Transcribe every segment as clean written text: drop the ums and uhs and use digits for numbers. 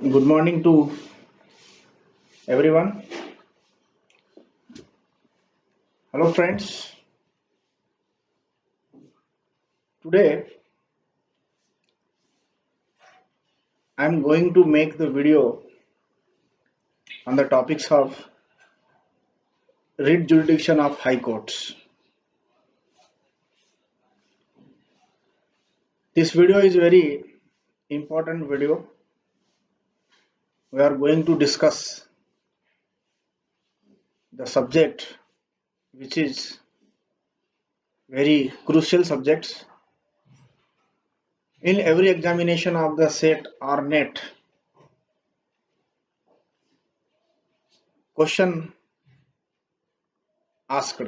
Good morning to everyone. Hello, friends. Today I'm going to make the video on the topics of writ jurisdiction of high courts. This video is very important video. We are going to discuss the subject which is very crucial subjects in every examination of the SET or NET. Question asked.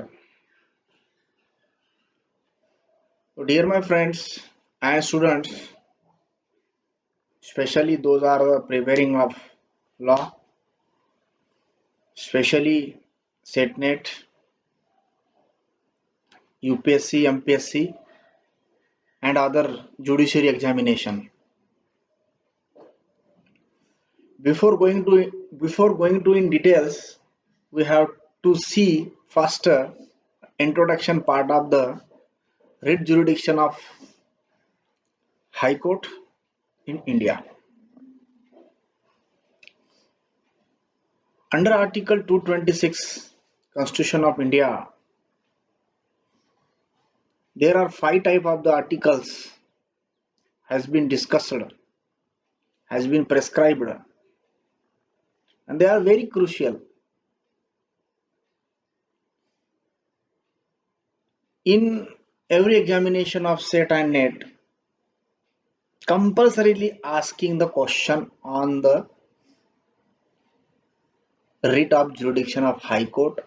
So, dear my friends and students, especially those are preparing of law, especially SETNET, UPSC, MPSC, and other judiciary examination. Before going to in details, we have to see first introduction part of the writ jurisdiction of High Court in India. Under Article 226 Constitution of India, there are five type of the articles has been discussed, has been prescribed, and they are very crucial. In every examination of SET and NET, compulsorily asking the question on the writ of jurisdiction of High Court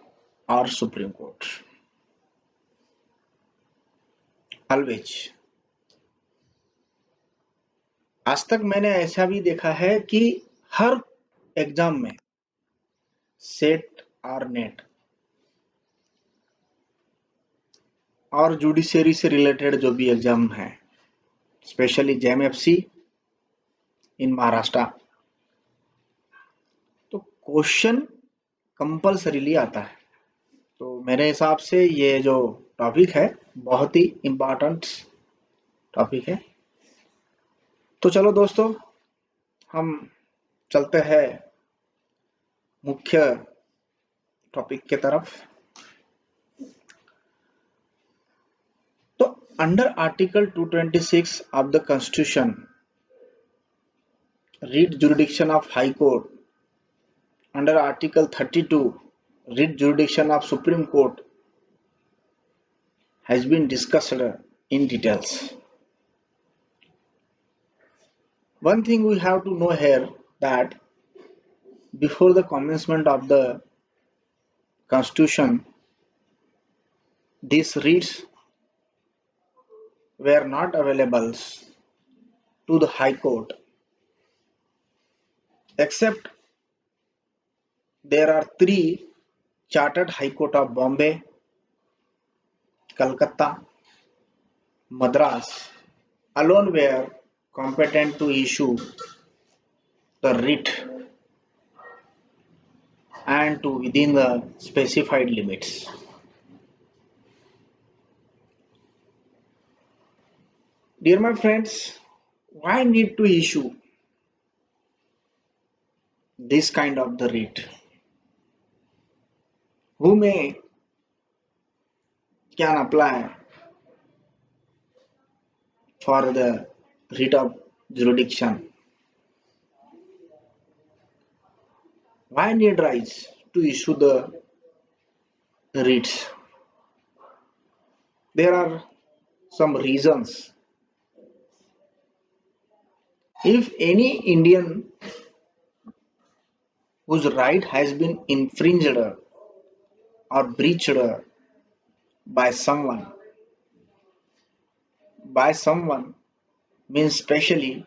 or Supreme Court. Always. आज तक मैंने ऐसा भी देखा है कि हर exam में set और नेट और जुडिशरी से रिलेटेड जो भी एग्जाम है, स्पेशली जेएमएफसी इन महाराष्ट्र, तो क्वेश्चन कंपल्सरीली आता है. तो मेरे हिसाब से ये जो टॉपिक है बहुत ही इम्पोर्टेंट टॉपिक है. तो चलो दोस्तों, हम चलते हैं मुख्य टॉपिक के तरफ. तो under article 226 of the constitution, writ jurisdiction of High Court, under Article 32, writ jurisdiction of Supreme Court has been discussed in details. One thing we have to know here that before the commencement of the Constitution, these writs were not available to the High Court, except there are three chartered High Court of Bombay, Calcutta, Madras alone were competent to issue the writ and to within the specified limits. Dear my friends, why need to issue this kind of the writ? Who can apply for the writ of jurisdiction? Why need rise to issue the writs? There are some reasons. If any Indian whose right has been infringed or breached by someone means specially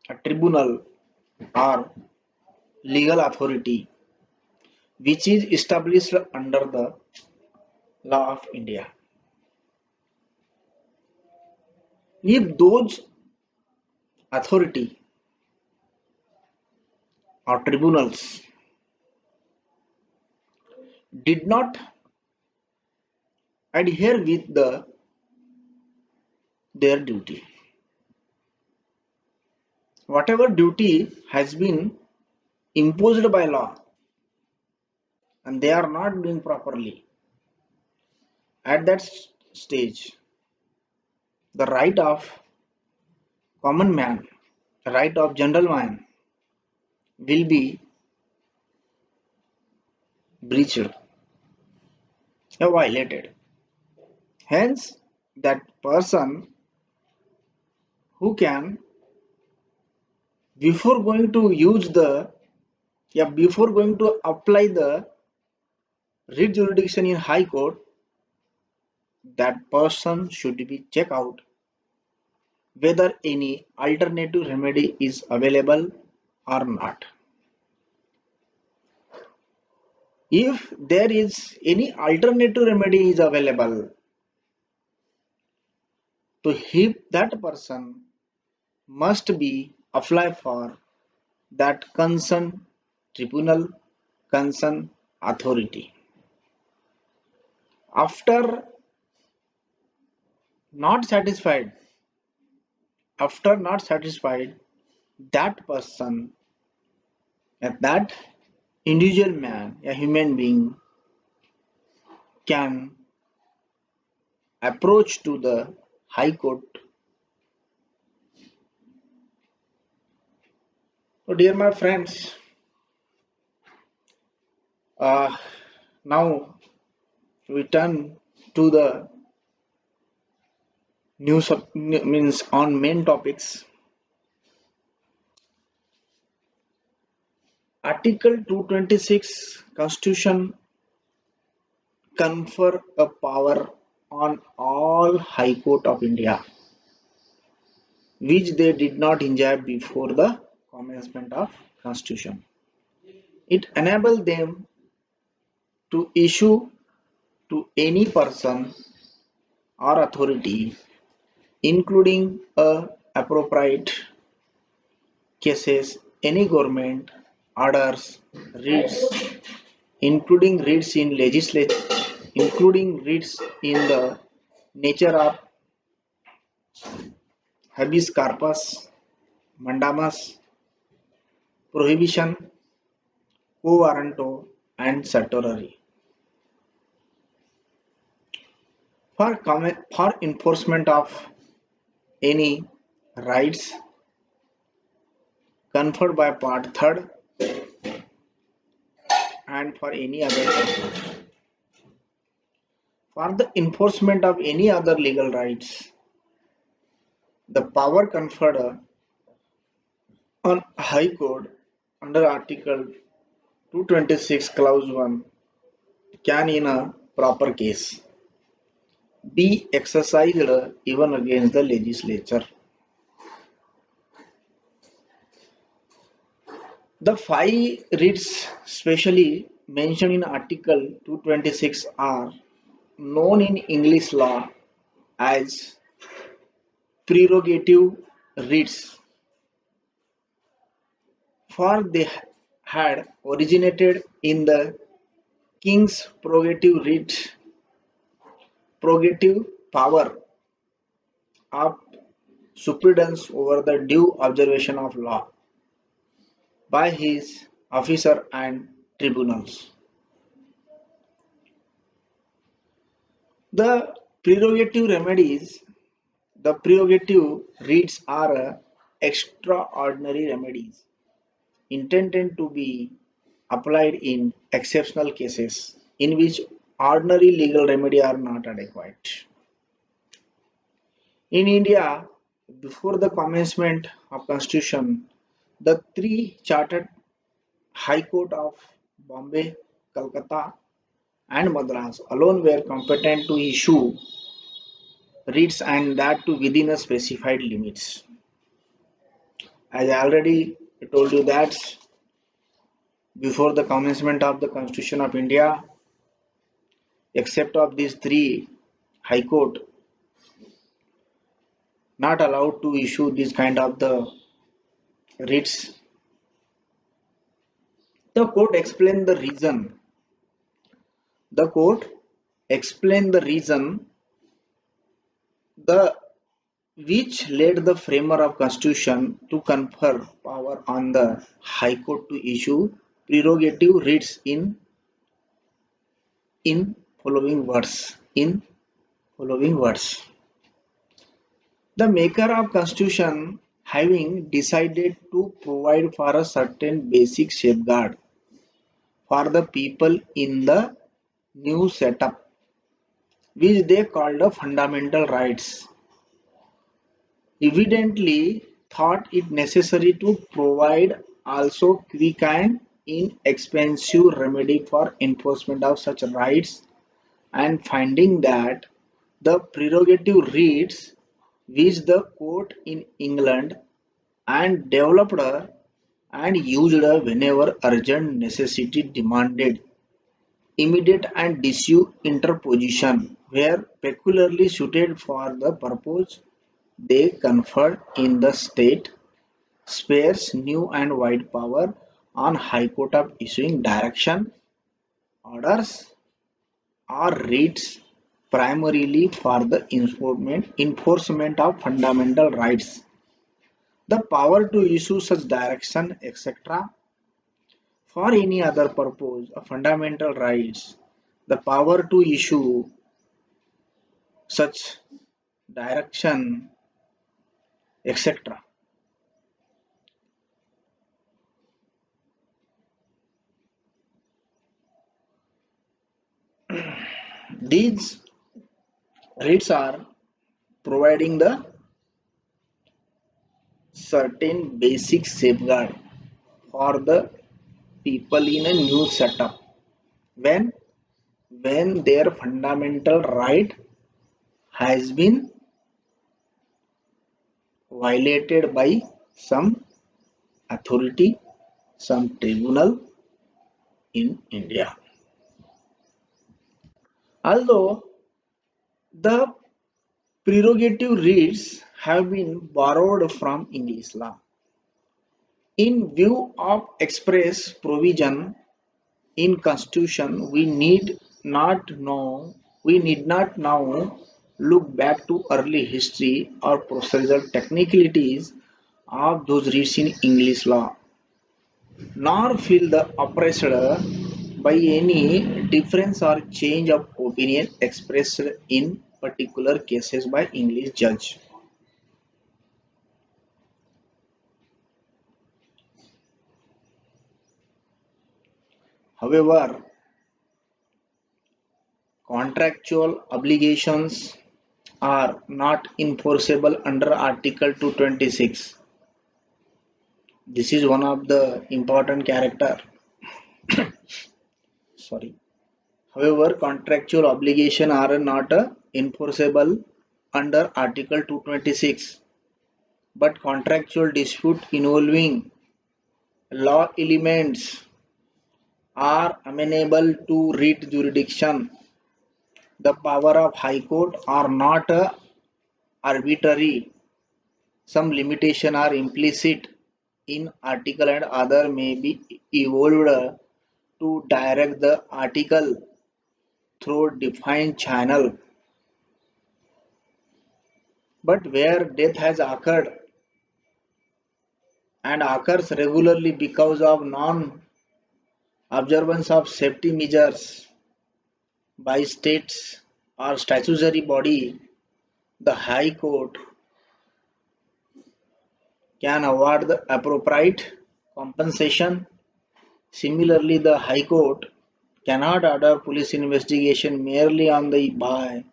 a tribunal or legal authority which is established under the law of India. If those authority or tribunals did not adhere with their duty. Whatever duty has been imposed by law and they are not doing properly, at that stage, the right of common man, the right of general man will be breached or violated. Hence, that person who can, before going to use the, yeah, before going to apply the writ jurisdiction in High Court, that person should be check out whether any alternative remedy is available or not. If there is any alternative remedy is available, to him that person must be apply for that concerned tribunal, concerned authority. After not satisfied, after not satisfied, that person, that individual man, a human being, can approach to the High Court. So, dear my friends, uh, now we turn to the means on main topics. Article 226 Constitution confer a power on all High Court of India, which they did not enjoy before the commencement of Constitution. It enabled them to issue to any person or authority, including a appropriate cases, any government orders, writs, including writs in legislature, including writs in the nature of habeas corpus, mandamus, prohibition, quo warranto, and certiorari. For enforcement of any rights conferred by Part 3rd and for any other purpose. For the enforcement of any other legal rights, the power conferred on High Court under Article 226 Clause 1 can in a proper case be exercised even against the legislature. The five writs specially mentioned in Article 226 are known in English law as prerogative writs, for they had originated in the King's prerogative power of superintendence over the due observation of law by his officer and tribunals. The prerogative remedies, the prerogative writs are extraordinary remedies intended to be applied in exceptional cases in which ordinary legal remedy are not adequate. In India, before the commencement of Constitution, the three chartered High Court of Bombay, Calcutta, and Madras alone were competent to issue writs and that to within a specified limits. As I already told you that before the commencement of the Constitution of India, except of these three High Court, not allowed to issue this kind of the writs The court explained the reason. The court explained the reason the which led the framer of constitution to confer power on the High Court to issue prerogative writs in following words. In following words. The maker of constitution having decided to provide for a certain basic safeguard for the people in the new setup, which they called the fundamental rights, evidently thought it necessary to provide also quick and inexpensive remedy for enforcement of such rights, and finding that the prerogative writs which the court in England and developed and used whenever urgent necessity demanded immediate and decisive interposition were peculiarly suited for the purpose they conferred in the state spares new and wide power on High Court of issuing direction, orders, or writs primarily for the enforcement of fundamental rights. The power to issue such direction, etc., for any other purpose of fundamental rights, the power to issue such direction, etc. These writs are providing the certain basic safeguard for the people in a new setup when their fundamental right has been violated by some authority, some tribunal in India. Although the prerogative writs have been borrowed from English law, in view of express provision in Constitution, we need not now look back to early history or procedural technicalities of those writs in English law, nor feel the oppressed by any difference or change of opinion expressed in particular cases by English judge. However, contractual obligations are not enforceable under Article 226. This is one of the important character. Sorry. However, contractual obligations are not enforceable under Article 226, but contractual dispute involving law elements are amenable to writ jurisdiction. The power of High Court are not arbitrary. Some limitation are implicit in article and other may be evolved to direct the article through defined channel. But where death has occurred and occurs regularly because of non-observance of safety measures by states or statutory body, the High Court can award the appropriate compensation. Similarly, the High Court cannot order police investigation merely on the by.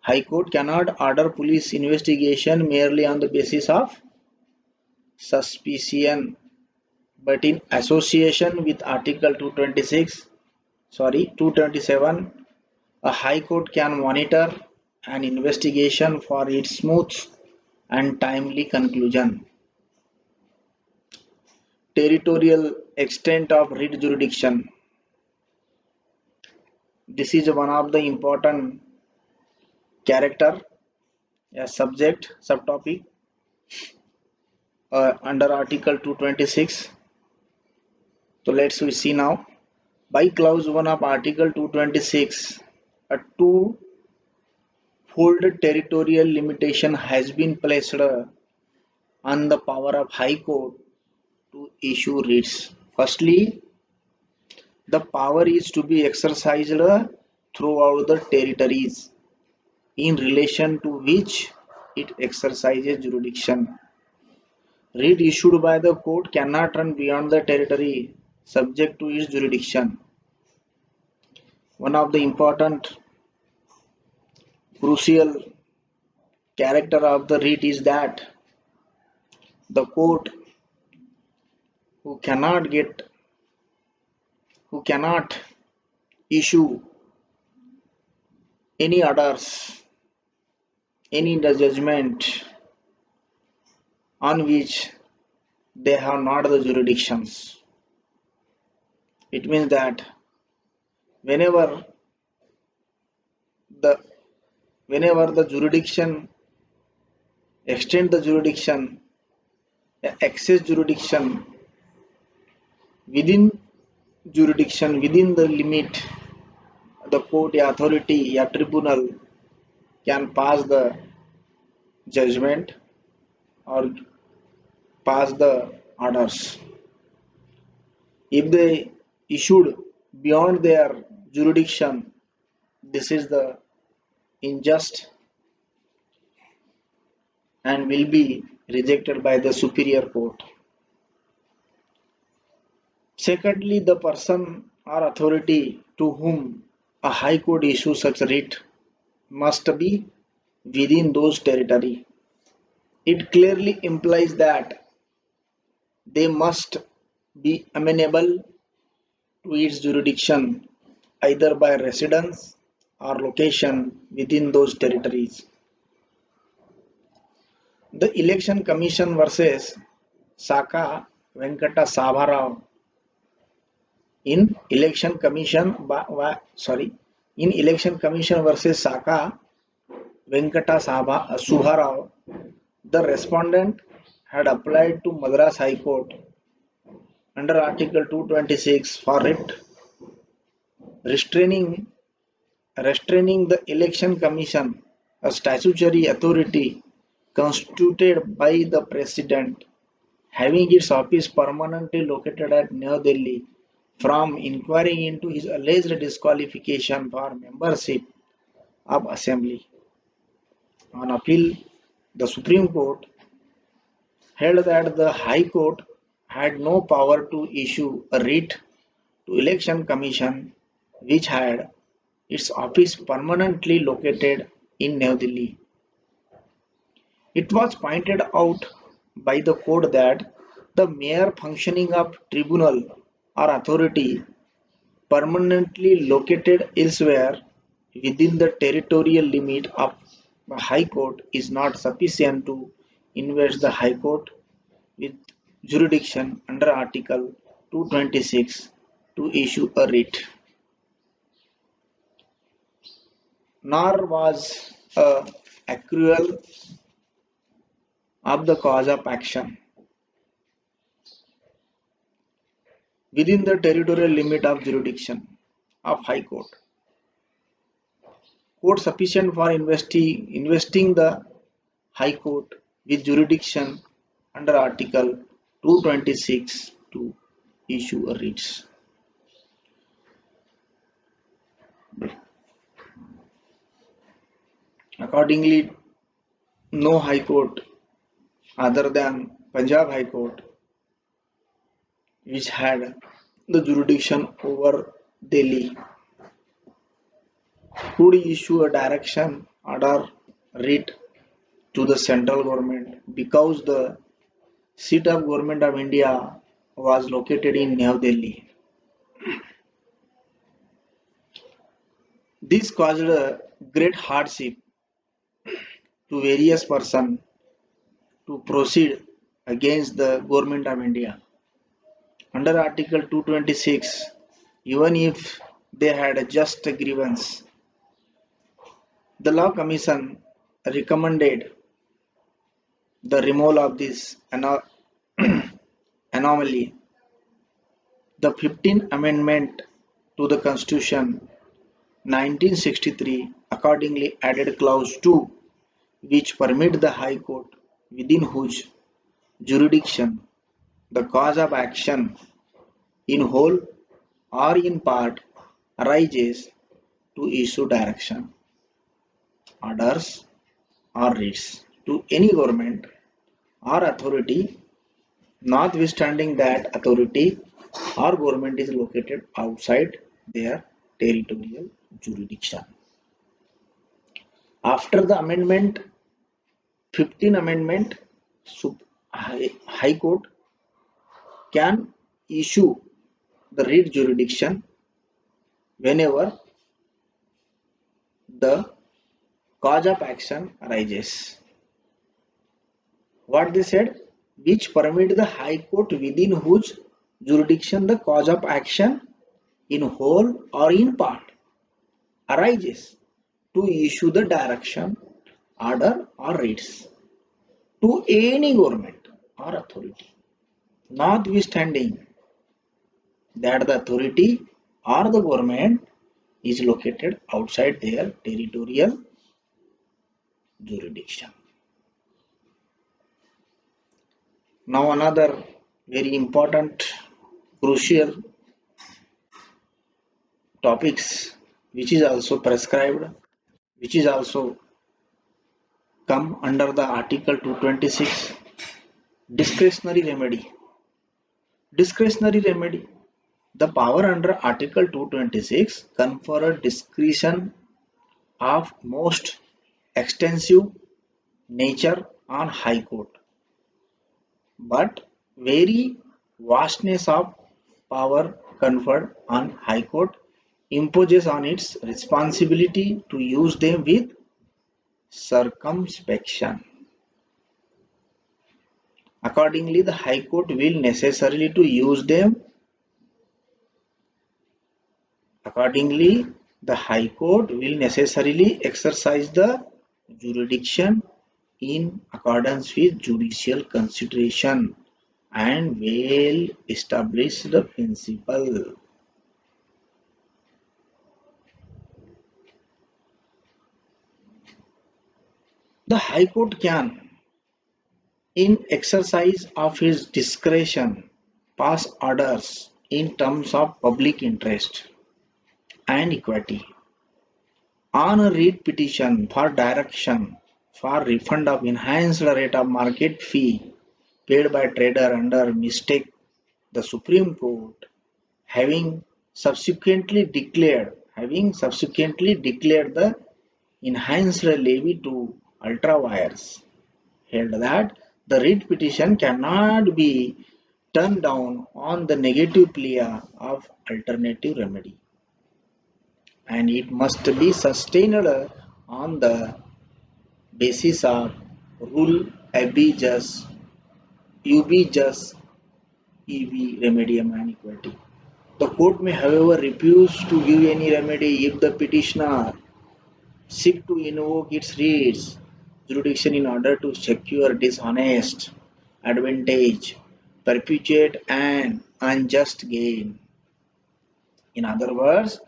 High Court cannot order police investigation merely on the basis of suspicion, but in association with Article 227, a High Court can monitor an investigation for its smooth and timely conclusion. Territorial extent of writ jurisdiction. This is one of the important character, a subject, subtopic under Article 226. So let's we see now. By clause 1 of Article 226, a two-fold territorial limitation has been placed on the power of High Court to issue writs. Firstly, the power is to be exercised throughout the territories in relation to which it exercises jurisdiction. Writ issued by the court cannot run beyond the territory subject to its jurisdiction. One of the important, crucial character of the writ is that the court who cannot get who cannot issue any orders, any judgment on which they have not the jurisdictions. It means that whenever the whenever the jurisdiction extend the jurisdiction, access jurisdiction within within the limit, the court या authority या tribunal can pass the judgment or pass the orders. If they issued beyond their jurisdiction, this is the unjust and will be rejected by the superior court. Secondly, the person or authority to whom a high court issues such a writ must be within those territory. It clearly implies that they must be amenable to its jurisdiction either by residence or location within those territories. The Election Commission versus Saka Venkata Sabharao in Election Commission in Election Commission versus Saka Venkata Subharao, the respondent had applied to Madras High Court under Article 226 for writ restraining the Election Commission, a statutory authority constituted by the President, having its office permanently located at New Delhi, from inquiring into his alleged disqualification for membership of Assembly. On appeal, the Supreme Court held that the High Court had no power to issue a writ to Election Commission which had its office permanently located in New Delhi. It was pointed out by the court that the mere functioning of tribunal or authority permanently located elsewhere within the territorial limit of the High Court is not sufficient to invest the High Court with jurisdiction under Article 226 to issue a writ. Nor was a accrual of the cause of action within the territorial limit of jurisdiction of High Court sufficient for investing the High Court with jurisdiction under Article 226 to issue a writs. Accordingly, no High Court other than Punjab High Court, which had the jurisdiction over Delhi, could issue a direction order writ to the central government because the seat of government of India was located in New Delhi. This caused a great hardship to various persons to proceed against the government of India. Under Article 226, even if they had a just grievance, the Law Commission recommended the removal of this anomaly. The 15th Amendment to the Constitution 1963 accordingly added Clause 2, which permit the High Court, within whose jurisdiction the cause of action in whole or in part arises, to issue direction, orders, or writs to any government or authority, notwithstanding that authority or government is located outside their territorial jurisdiction. After the amendment, 15th Amendment, High Court can issue the writ jurisdiction whenever the cause of action arises. What they said, which permit the High Court, within whose jurisdiction the cause of action in whole or in part arises, to issue the direction, order, or writs to any government or authority, notwithstanding that the authority or the government is located outside their territorial jurisdiction. Now another very important, crucial topics which is also prescribed, which is also come under the Article 226, discretionary remedy. Discretionary remedy. The power under Article 226 confer a discretion of most extensive nature on High Court, but very vastness of power conferred on High Court imposes on its responsibility to use them with circumspection. Accordingly, the High Court will necessarily to use them. Accordingly, the High Court will necessarily exercise the jurisdiction in accordance with judicial consideration and well established principle. The High Court can, in exercise of his discretion, pass orders in terms of public interest and equity on a writ petition for direction for refund of enhanced rate of market fee paid by trader under mistake. The Supreme Court, having subsequently declared the enhanced levy to ultra vires, held that the writ petition cannot be turned down on the negative plea of alternative remedy, and it must be sustained on the basis of rule ab jus, ub jus, eb remedium and equity. The court may, however, refuse to give any remedy if the petitioner seek to invoke its writs jurisdiction in order to secure dishonest advantage, perpetuate an unjust gain. In other words,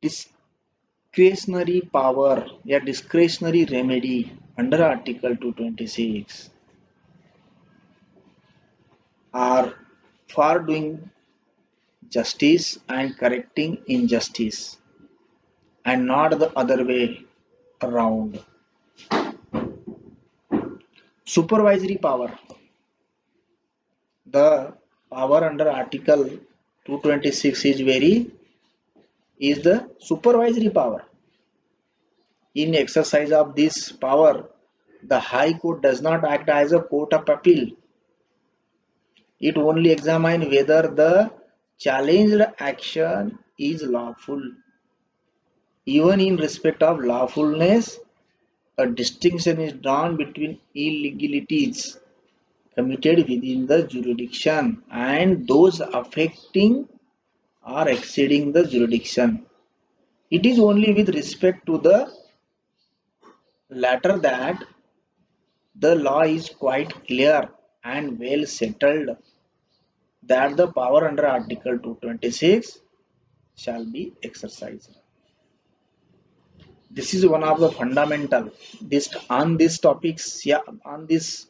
discretionary power, a discretionary remedy under Article 226 are for doing justice and correcting injustice, and not the other way around. Supervisory power. The power under Article 226 is the supervisory power. In exercise of this power, the High Court does not act as a court of appeal. It only examines whether the challenged action is lawful. Even in respect of lawfulness, a distinction is drawn between illegalities committed within the jurisdiction and those affecting or exceeding the jurisdiction. It is only with respect to the latter that the law is quite clear and well settled. that the power under Article 226 shall be exercised. This is one of the fundamental. This on these topics, yeah, on this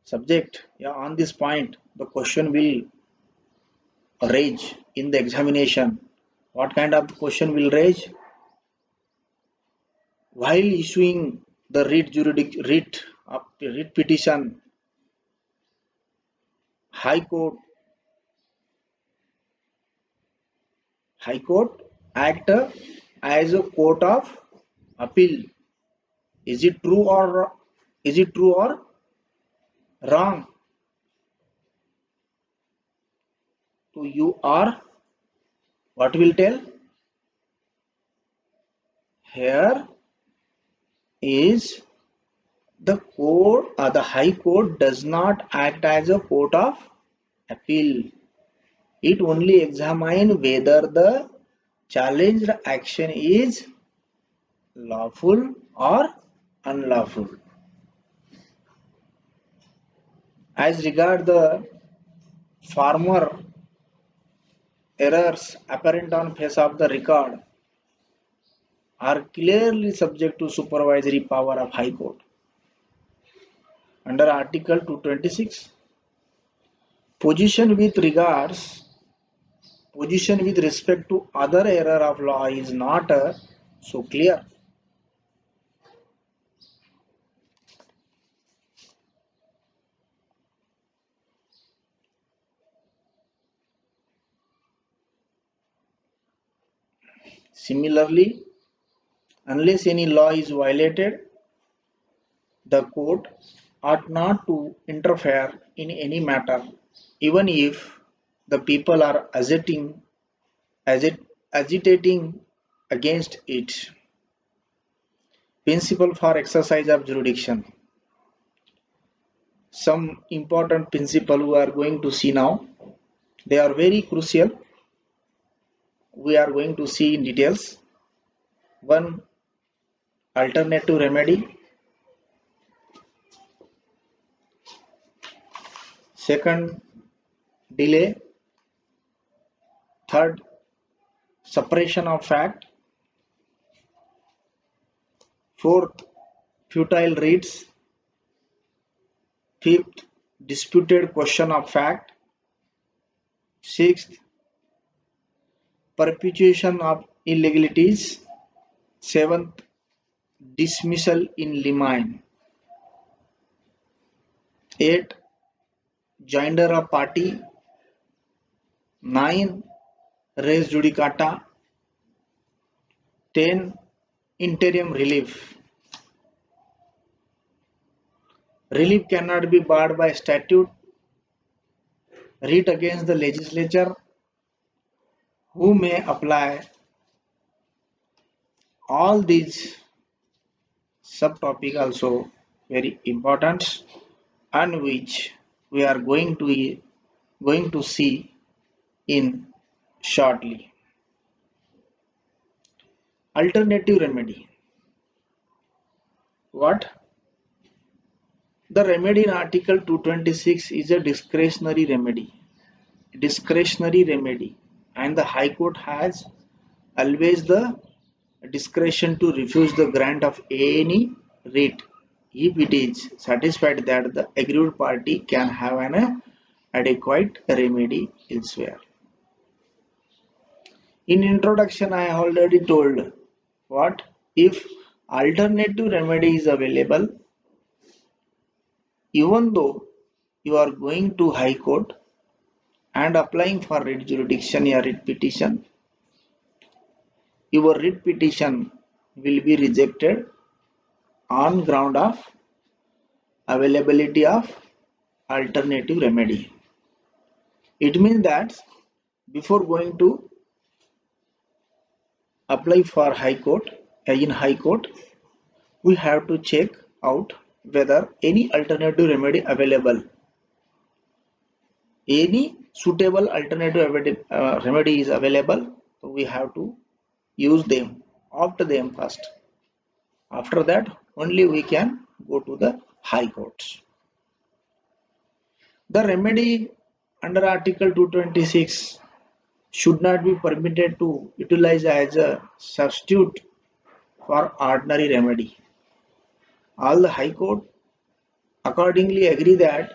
subject, yeah, on this point, the question will raise in the examination. What kind of question will raise? While issuing the writ petition, High Court High Court act as a court of appeal. Is it true or wrong to you, or what will tell? Here is the High Court does not act as a court of appeal. It only examines whether the challenged action is lawful or unlawful. As regard the former errors apparent on face of the record are clearly subject to supervisory power of High Court. Under Article 226, position with respect to other error of law is not so clear. Similarly, unless any law is violated, the court ought not to interfere in any matter, even if the people are agitating against it. Principle for exercise of jurisdiction. Some important principle we are going to see now. They are very crucial. We are going to see in details. One, alternative remedy. Second, delay. Third, suppression of fact. Fourth, futile writs. Fifth, disputed question of fact. Sixth, perpetuation of illegalities. Seventh, dismissal in limine. 8, joinder of party. 9, res judicata. 10, interim relief. Relief cannot be barred by statute. Writ against the legislature, who may apply. All these subtopic also very important, and which we are going to see in shortly. Alternative remedy. What? The remedy in Article 226 is a discretionary remedy. And the High Court has always the discretion to refuse the grant of any writ if it is satisfied that the aggrieved party can have an adequate remedy elsewhere. In introduction, I already told what if alternative remedy is available, even though you are going to High Court and applying for writ jurisdiction or writ petition, your writ petition will be rejected on ground of availability of alternative remedy. It means that before going to apply for High Court, in High Court, we have to check out whether any alternative remedy available. Any suitable alternative remedy is available, so we have to use them, opt them first. After that, only we can go to the High Courts. The remedy under Article 226 should not be permitted to utilize as a substitute for ordinary remedy. All the High Court accordingly agree that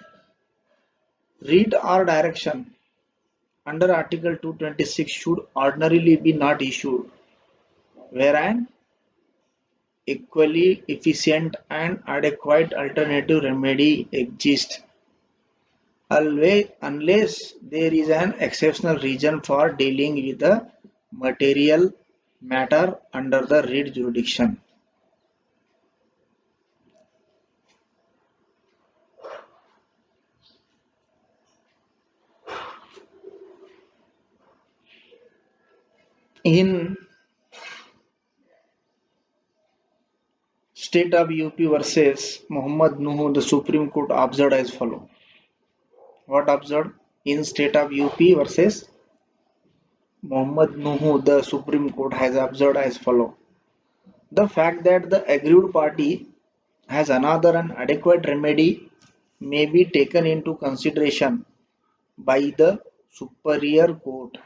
writ or direction under Article 226 should ordinarily be not issued, where an equally efficient and adequate alternative remedy exists, unless there is an exceptional reason for dealing with the material matter under the writ jurisdiction. In State of UP versus Muhammad Nuhu, the Supreme Court observed as follow. What observed? In State of UP versus Muhammad Nuhu, the Supreme Court has observed as follow. The fact that the aggrieved party has another and adequate remedy may be taken into consideration by the superior court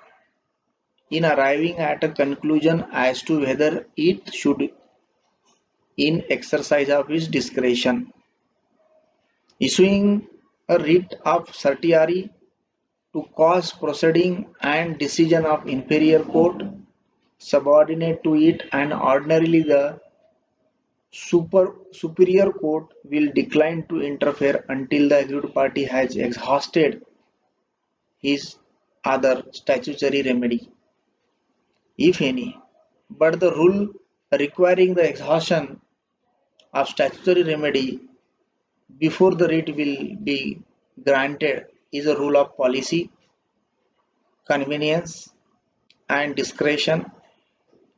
in arriving at a conclusion as to whether it should, in exercise of its discretion, issuing a writ of certiorari to cause proceeding and decision of inferior court subordinate to it, and ordinarily the superior court will decline to interfere until the aggrieved party has exhausted his other statutory remedy, if any. But the rule requiring the exhaustion of statutory remedy before the writ will be granted is a rule of policy, convenience, and discretion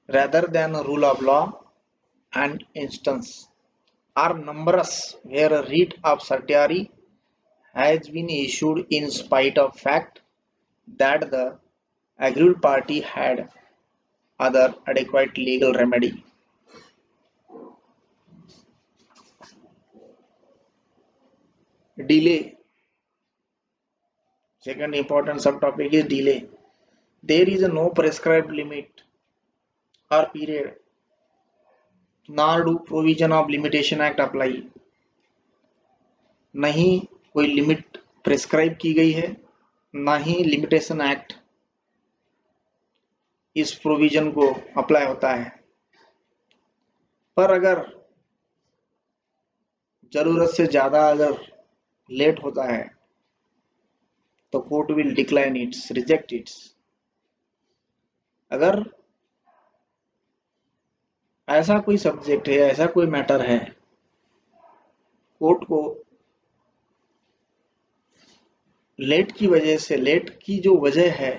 rather than a rule of law, and instances are numerous where a writ of certiorari has been issued in spite of fact that the aggrieved party had other adequate legal remedy. Delay. Second important subtopic is delay. There is no prescribed limit or period, nor do provision of Limitation Act apply. नहीं कोई limit prescribe की गई है, ना ही limitation act इस provision को apply होता है। पर अगर जरूरत से ज्यादा अगर लेट होता है तो court will decline it's, reject it's. अगर ऐसा कोई सब्जेक्ट है, ऐसा कोई मैटर है, कोर्ट को लेट की वजह से, लेट की जो वजह है,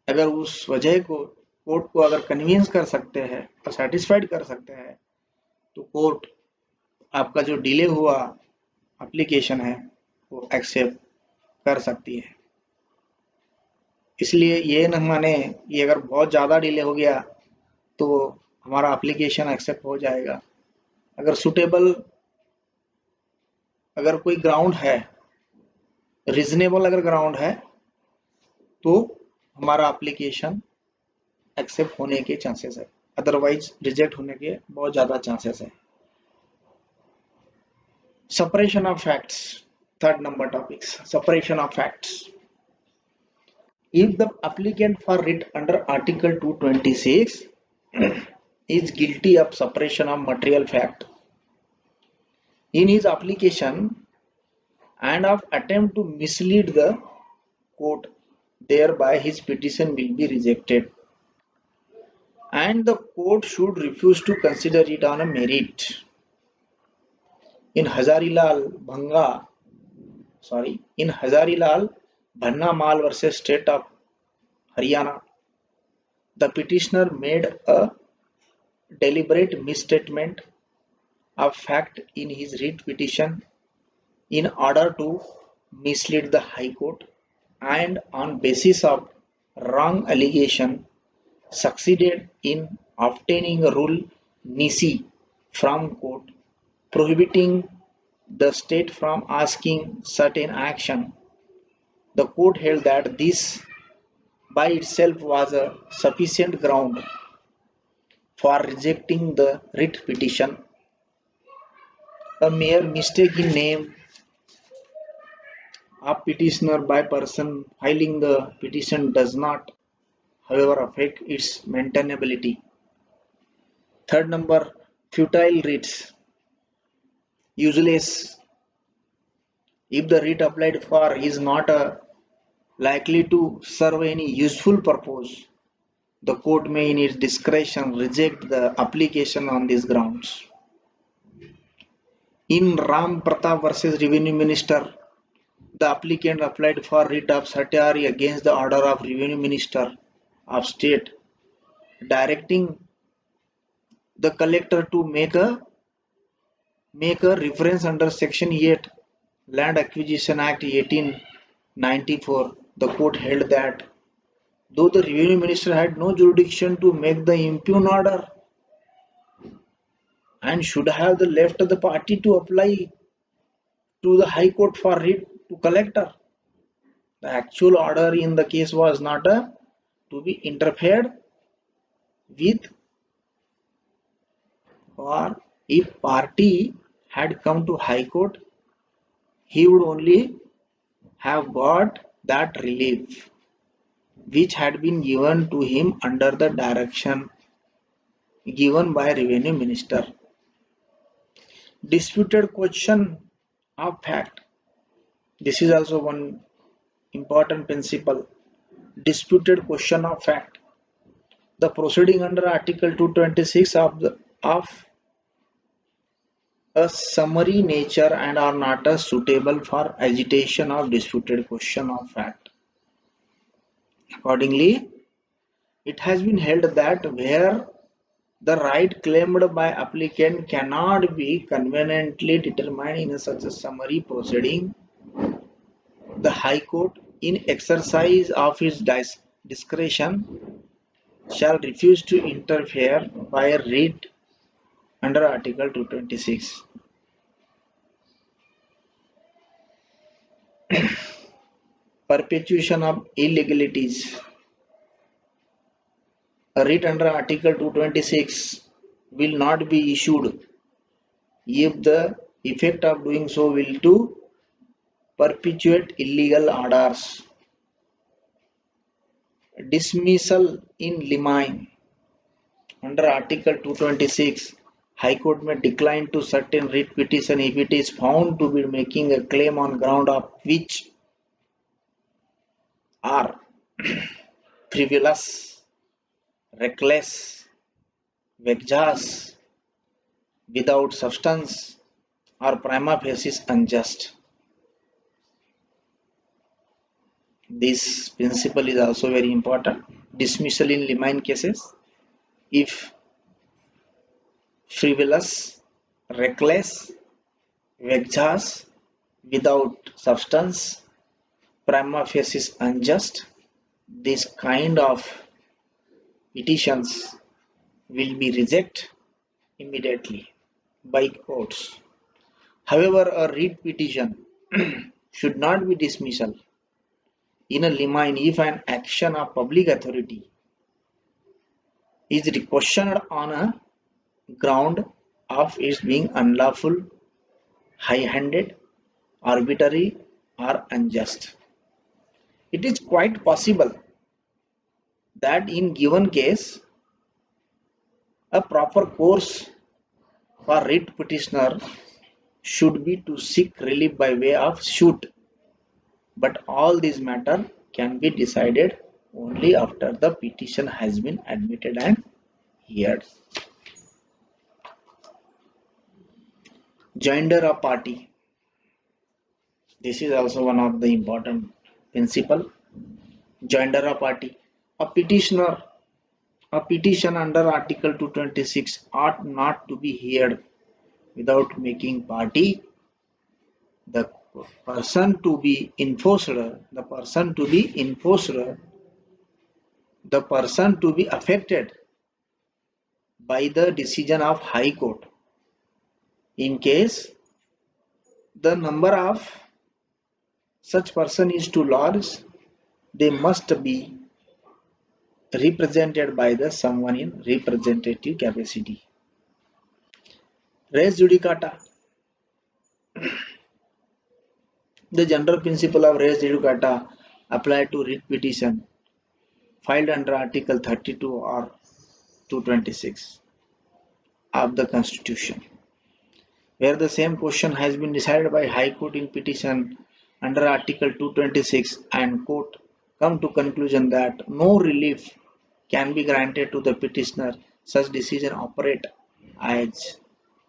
अगर उस वजह को कोर्ट को अगर कन्विंस कर सकते हैं और सेटिस्फाइड कर सकते हैं तो कोर्ट आपका जो डिले हुआ एप्लीकेशन है वो एक्सेप्ट कर सकती है। इसलिए ये न माने ये अगर बहुत ज़्यादा डिले हो गया तो हमारा एप्लीकेशन एक्सेप्ट हो जाएगा। अगर सुटेबल, अगर कोई ग्राउंड है, रीजनेबल अगर ग्राउंड है तो हमारा एप्लीकेशन एक्सेप्ट होने के चांसेस है, अदरवाइज रिजेक्ट होने के बहुत ज़्यादा चांसेस है। Separation of facts, third number topics. Separation of facts. If the applicant for writ under Article 226 is guilty of separation of material fact in his application and of attempt to mislead the court, thereby his petition will be rejected and the court should refuse to consider it on a merit. In Hazarilal Bhanna Mal versus State of Haryana, the petitioner made a deliberate misstatement of fact in his writ petition in order to mislead the High Court, and on basis of wrong allegation succeeded in obtaining a rule nisi from court prohibiting the state from asking certain action The court held that this by itself was a sufficient ground for rejecting the writ petition. A mere mistake in name of petitioner by person filing the petition does not, however, affect its maintainability. Third number, futile writs. Useless. If the writ applied for is not likely to serve any useful purpose, the court may in its discretion reject the application on these grounds. In Ram Pratap versus Revenue Minister, the applicant applied for writ of certiorari against the order of Revenue Minister of State, directing the collector to make a reference under Section 8 Land Acquisition Act 1894. The court held that though the Revenue Minister had no jurisdiction to make the impugn order and should have left the party to apply to the High Court for writ to collector, the actual order in the case was not to be interfered with, or if party had come to High Court, he would only have got that relief which had been given to him under the direction given by Revenue Minister. Disputed question of fact. This is also one important principle. Disputed question of fact. The proceeding under Article 226 of a summary nature and are not suitable for agitation of disputed question of fact. Accordingly, it has been held that where the right claimed by applicant cannot be conveniently determined in such a summary proceeding, the High Court, in exercise of its discretion, shall refuse to interfere by a writ under Article 226. Perpetuation of illegalities. A writ under Article 226 will not be issued if the effect of doing so will to perpetuate illegal orders. Dismissal in limine. Under Article 226, High Court may decline to certain writ petition if it is found to be making a claim on ground of which are frivolous, reckless, vexatious, without substance, or prima facie unjust. This principle is also very important. Dismissal in limine cases, if frivolous, reckless, vexatious, without substance, prima facie unjust, this kind of petitions will be rejected immediately by courts. However, a writ petition should not be dismissal in a limine if an action of public authority is questioned on a ground of its being unlawful, high-handed, arbitrary, or unjust. It is quite possible that in given case a proper course for writ petitioner should be to seek relief by way of suit, but all these matter can be decided only after the petition has been admitted and heard. Joinder of party. This is also one of the important principle. Joinder of party. A petitioner, a petition under Article 226 ought not to be heard without making party the person to be enforced, the person to be enforced, the person to be affected by the decision of High Court. In case the number of such person is too large, they must be represented by the someone in representative capacity. Res judicata. The general principle of res judicata apply to writ petition filed under Article 32 or 226 of the Constitution, where the same question has been decided by High Court in petition under Article 226 and court come to conclusion that no relief can be granted to the petitioner, such decision operate as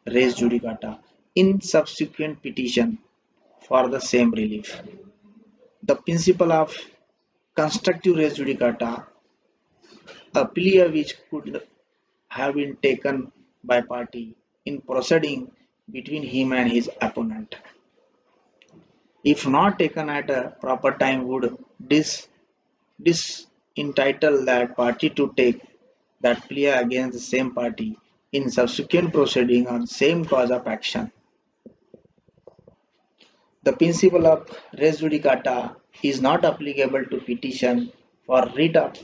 res judicata in subsequent petition for the same relief. The principle of constructive res judicata, a plea which could have been taken by party in proceeding between him and his opponent, if not taken at a proper time, would disentitle that party to take that plea against the same party in subsequent proceeding on same cause of action. The principle of res judicata is not applicable to petition for writ of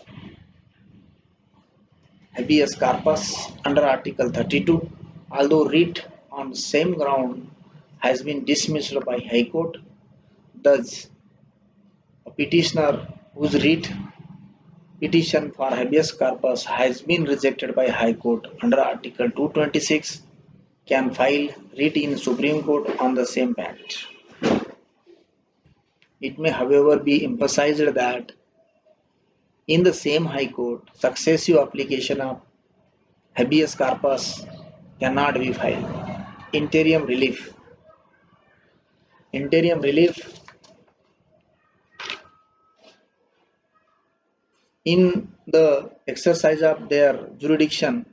habeas corpus under Article 32, although writ on same ground has been dismissed by High Court. Thus, a petitioner whose writ petition for habeas corpus has been rejected by High Court under Article 226 can file writ in Supreme Court on the same fact. It may, however, be emphasized that in the same High Court, successive application of habeas corpus cannot be filed. Interim relief. Interim relief in the exercise of their jurisdiction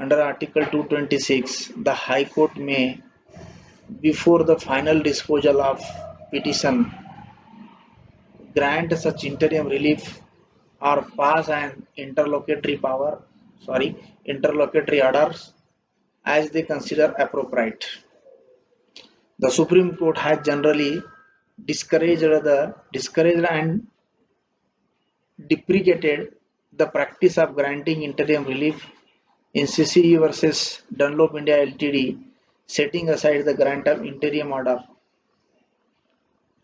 under Article 226, the High Court may, before the final disposal of petition, grant such interim relief or pass an interlocutory orders as they consider appropriate. The Supreme Court has generally discouraged and deprecated the practice of granting interim relief in CCE versus Dunlop India Ltd, setting aside the grant of interim order,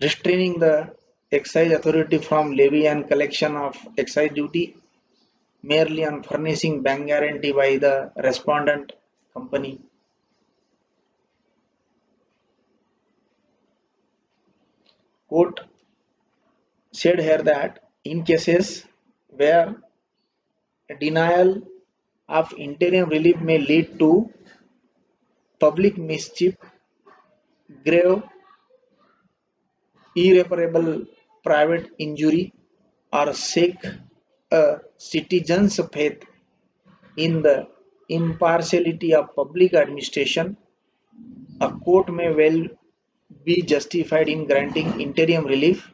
restraining the excise authority from levy and collection of excise duty merely on furnishing bank guarantee by the respondent company. Court said here that in cases where a denial of interim relief may lead to public mischief, grave, irreparable private injury, or shake a citizen's faith in the impartiality of public administration, a court may well be justified in granting interim relief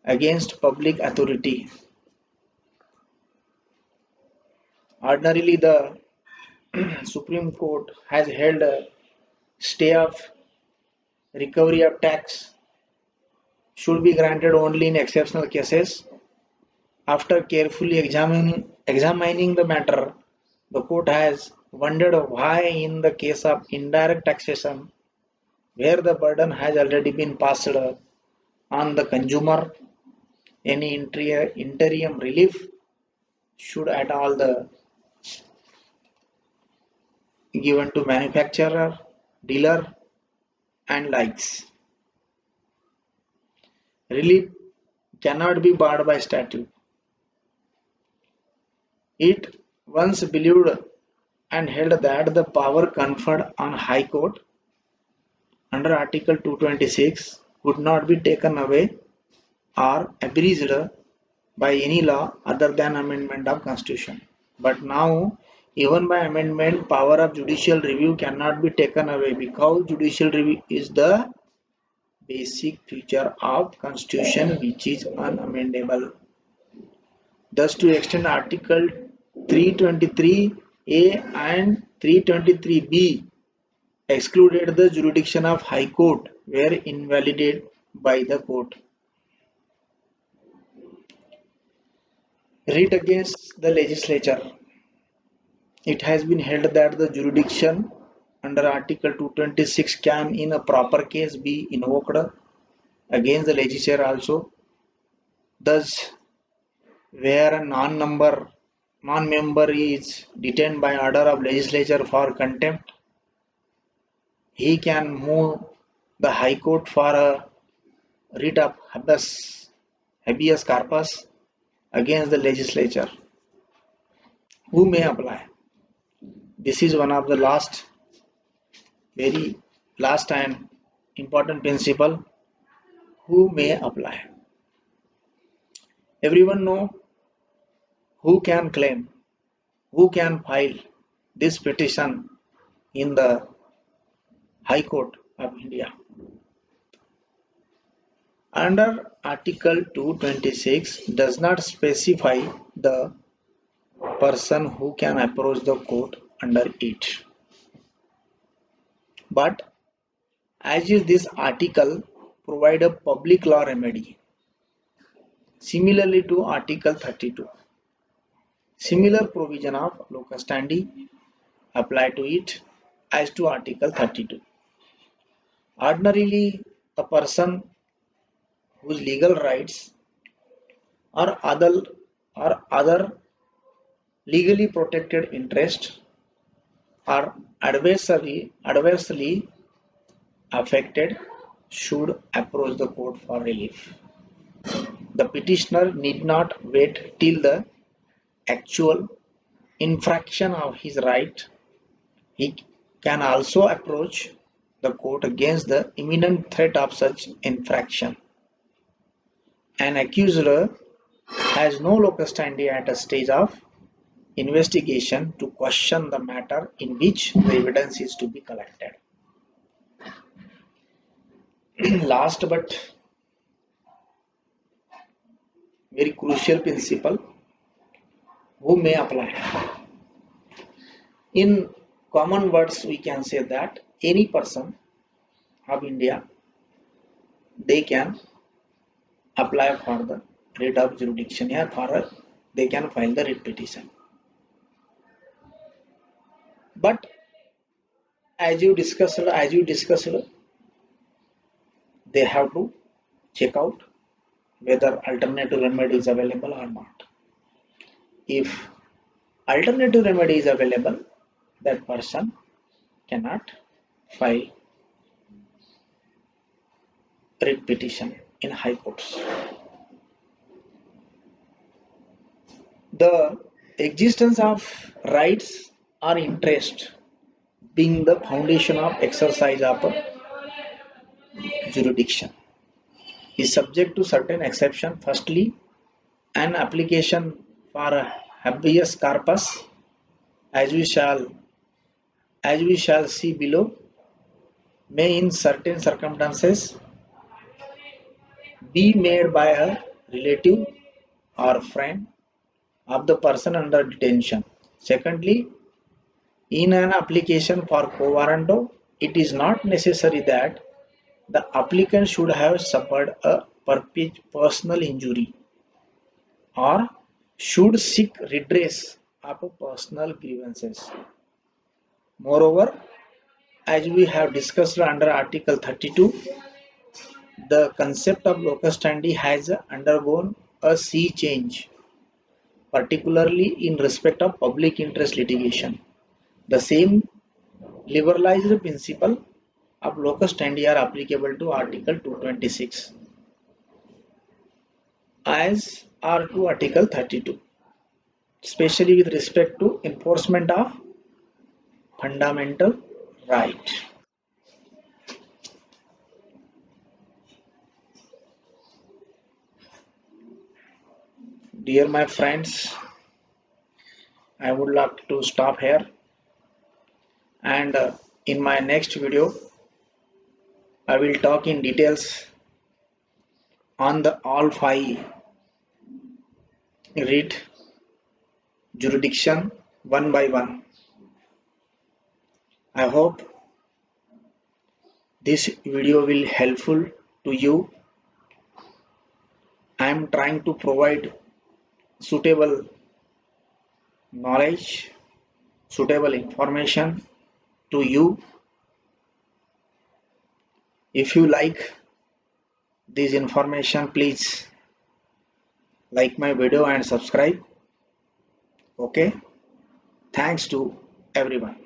against public authority. Ordinarily, the Supreme Court has held a stay of recovery of tax should be granted only in exceptional cases. After carefully examining the matter, the court has wondered why in the case of indirect taxation, where the burden has already been passed on the consumer, any interim relief should at all the given to manufacturer, dealer, and likes. Relief cannot be barred by statute. It once believed and held that the power conferred on High Court under Article 226 could not be taken away or abridged by any law other than amendment of Constitution. But now, even by amendment, power of judicial review cannot be taken away because judicial review is the basic feature of Constitution which is unamendable. Thus, to extend Article 323A and 323B excluded the jurisdiction of High Court were invalidated by the court. Writ against the legislature. It has been held that the jurisdiction under Article 226 can in a proper case be invoked against the legislature also. Thus, where a non-member is detained by order of legislature for contempt, he can move the High Court for a writ of habeas corpus against the legislature. Who may apply? This is one of the very last and important principle. Who may apply? Everyone know who can claim, who can file this petition in the High Court of India. Under Article 226 does not specify the person who can approach the court under it. But as is this article provide a public law remedy. Similarly to Article 32. Similar provision of locus standi apply to it as to Article 32. Ordinarily, a person whose legal rights or other legally protected interests are adversely affected should approach the court for relief. The petitioner need not wait till the actual infraction of his right. He can also approach the court against the imminent threat of such infraction. An accuser has no locus standi at a stage of investigation to question the matter in which the evidence is to be collected. Last but very crucial principle, who may apply? In common words, we can say that any person of India, they can apply for the writ of jurisdiction they can file the writ petition. But as you discussed, they have to check out whether alternative remedy is available or not. If alternative remedy is available, that person cannot file writ petition in high courts. The existence of rights or interest being the foundation of exercise of jurisdiction is subject to certain exception. Firstly, an application for a habeas corpus, as we shall see below, may in certain circumstances be made by a relative or friend of the person under detention. Secondly, in an application for quo warranto, it is not necessary that the applicant should have suffered a personal injury or should seek redress of personal grievances. Moreover, as we have discussed under Article 32, the concept of locus standi has undergone a sea change, particularly in respect of public interest litigation. The same liberalized principle of locus standi are applicable to Article 226 as are to Article 32, especially with respect to enforcement of fundamental right. Dear my friends, I would like to stop here, and in my next video I will talk in details on the all five writ jurisdiction one by one. I hope this video will helpful to you. I am trying to provide suitable knowledge, suitable information to you. If you like this information, please like my video and subscribe. Okay, thanks to everyone.